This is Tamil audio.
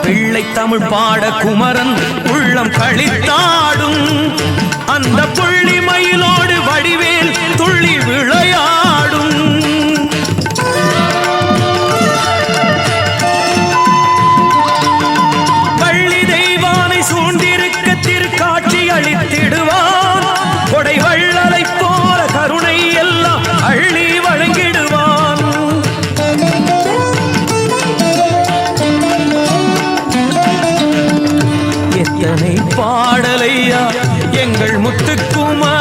பிள்ளை தமிழ் பாட குமரன் உள்ளம் களித்தாடும் அந்த புள்ளி மயிலோடு வடிவேல் துள்ளி விளையாடும். வள்ளி தெய்வானை சூழ்ந்திருக்க திருக்காட்சி அளித்திடுவான். கொடை வள்ளலை போல கருணை எல்லாம் அள்ளி வழங்கிடுவான். எத்தனை பாடலையா எங்கள் முத்துக்குமார்